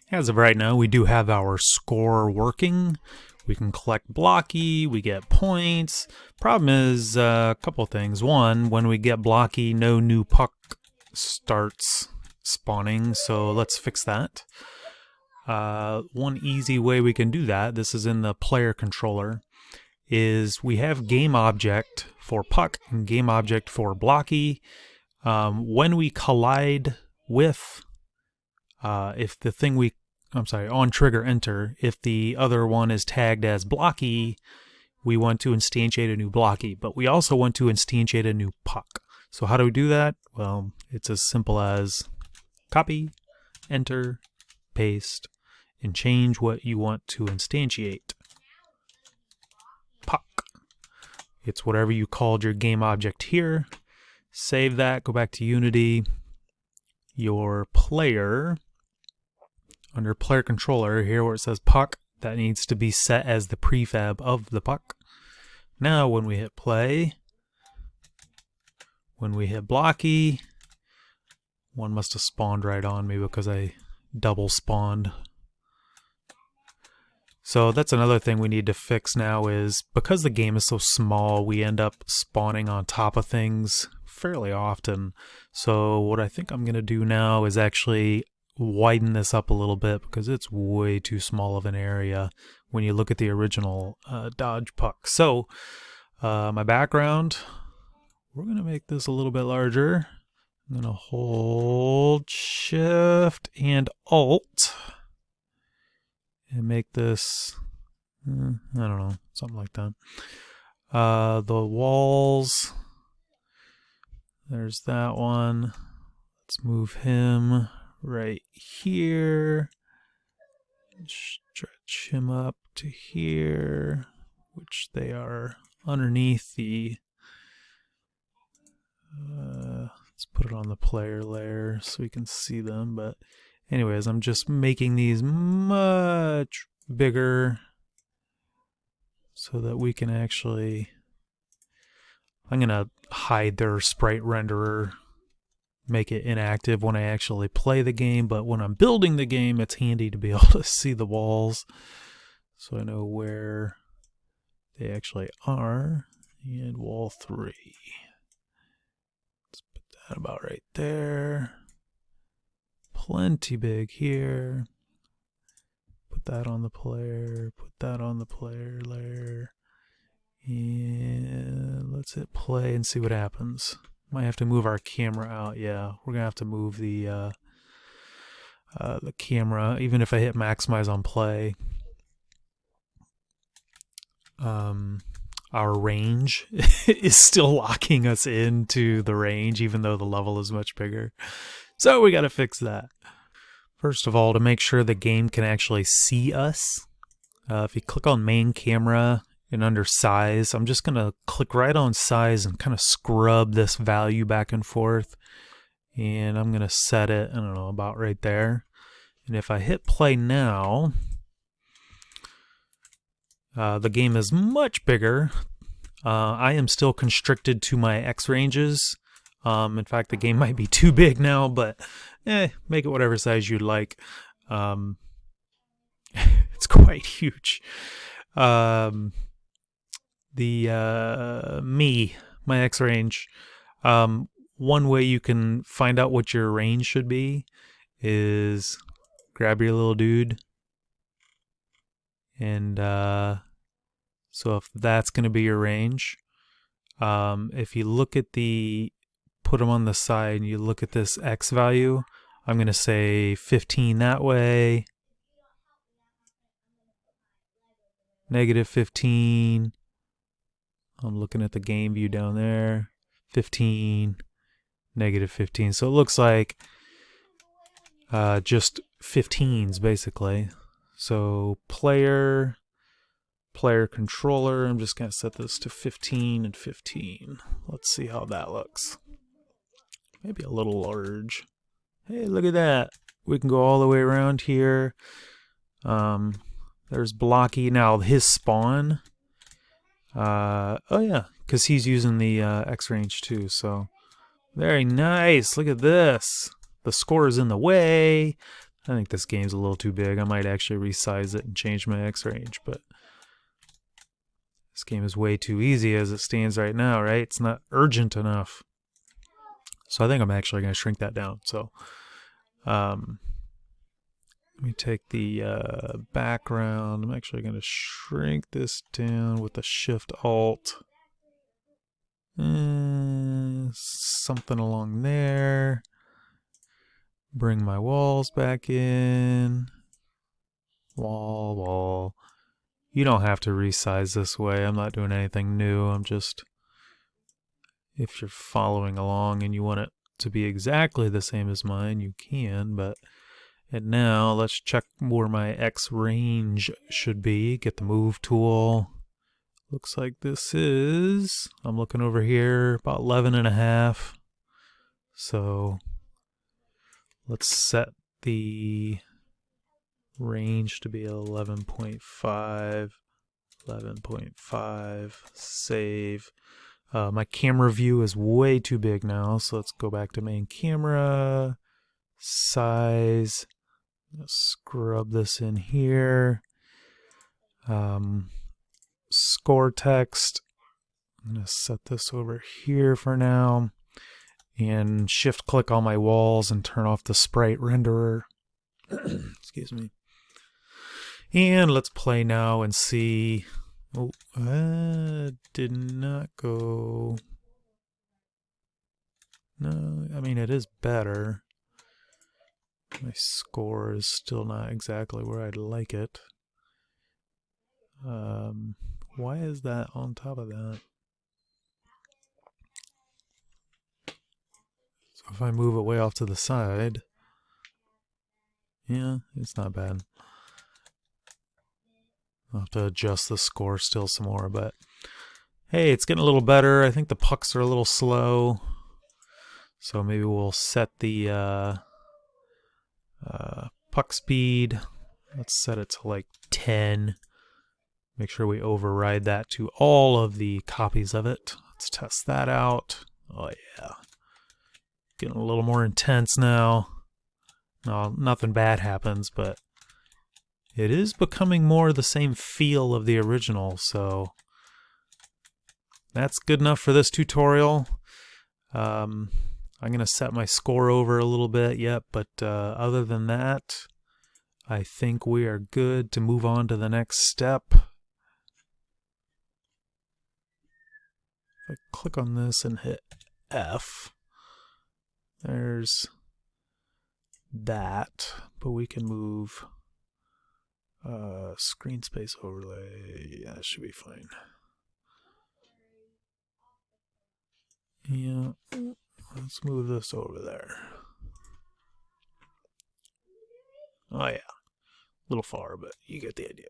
As of right now, we do have our score working. We can collect Blocky, we get points. Problem is a couple things. One, when we get Blocky, no new puck starts spawning, so let's fix that. One easy way we can do that, this is in the player controller, is we have game object for puck and game object for Blocky. When we collide with, if the thing on trigger enter, if the other one is tagged as Blocky, we want to instantiate a new Blocky, but we also want to instantiate a new puck. So how do we do that? Well, it's as simple as copy, enter, paste, and change what you want to instantiate. Puck. It's whatever you called your game object here. Save that, go back to Unity. Your player, under player controller, here where it says puck, that needs to be set as the prefab of the puck. Now when we hit play, when we hit Blocky, one must have spawned right on me because I double spawned. So that's another thing we need to fix now, is because the game is so small, we end up spawning on top of things fairly often. So what I think I'm going to do now is actually widen this up a little bit, because it's way too small of an area when you look at the original dodge puck. So my background, we're going to make this a little bit larger. I'm going to hold Shift and Alt and make this, I don't know, something like that. The walls, there's that one. Let's move him right here. Stretch him up to here, which they are underneath the, let's put it on the player layer so we can see them. But anyways, I'm just making these much bigger so that we can actually, I'm going to hide their sprite renderer, make it inactive when I actually play the game, but when I'm building the game, it's handy to be able to see the walls so I know where they actually are. And wall 3. Let's put that about right there. Plenty big here. Put that on the player, put that on the player layer. And let's hit play and see what happens. Might have to move our camera out. Yeah, we're gonna have to move the camera, even if I hit maximize on play. Our range is still locking us into the range, even though the level is much bigger. So we gotta fix that. First of all, to make sure the game can actually see us, if you click on main camera and under size, I'm just gonna click right on size and kind of scrub this value back and forth, and I'm gonna set it, I don't know, about right there. And if I hit play now, the game is much bigger. I am still constricted to my X ranges. In fact, the game might be too big now, but make it whatever size you'd like. It's quite huge. My X range. One way you can find out what your range should be is grab your little dude, and so if that's going to be your range, if you look at the, put them on the side and you look at this X value, I'm going to say 15 that way, -15. I'm looking at the game view down there, 15, -15. So it looks like just 15s basically. So player controller, I'm just going to set this to 15 and 15. Let's see how that looks. Maybe a little large. Hey, look at that. We can go all the way around here. There's Blocky. Now his spawn. Oh yeah, because he's using the X range too. So very nice. Look at this. The score is in the way. I think this game's a little too big. I might actually resize it and change my X range, but this game is way too easy as it stands right now, right? It's not urgent enough. So I think I'm actually going to shrink that down. So let me take the background. I'm actually going to shrink this down with the Shift-Alt. Something along there. Bring my walls back in. Wall. You don't have to resize this way. I'm not doing anything new. I'm just, if you're following along and you want it to be exactly the same as mine, you can. And now let's check where my X range should be. Get the move tool. Looks like this is, I'm looking over here, about 11.5. So let's set the range to be 11.5, 11.5, save. My camera view is way too big now, so let's go back to main camera, size, scrub this in here. Score text, I'm going to set this over here for now, and shift click on my walls and turn off the sprite renderer. Excuse me. And let's play now and see. Oh, did not go. No, I mean, it is better. My score is still not exactly where I'd like it. Why is that on top of that? So if I move it way off to the side, yeah, it's not bad. I'll have to adjust the score still some more, but hey, it's getting a little better. I think the pucks are a little slow, so maybe we'll set the puck speed. Let's set it to like 10. Make sure we override that to all of the copies of it. Let's test that out. Oh yeah, getting a little more intense now. No, nothing bad happens, but it is becoming more the same feel of the original, so that's good enough for this tutorial. I'm going to set my score over a little bit yet, but other than that, I think we are good to move on to the next step. If I click on this and hit F, there's that, but we can move screen space overlay. Yeah, that should be fine. Yeah, let's move this over there. Oh yeah, a little far, but you get the idea.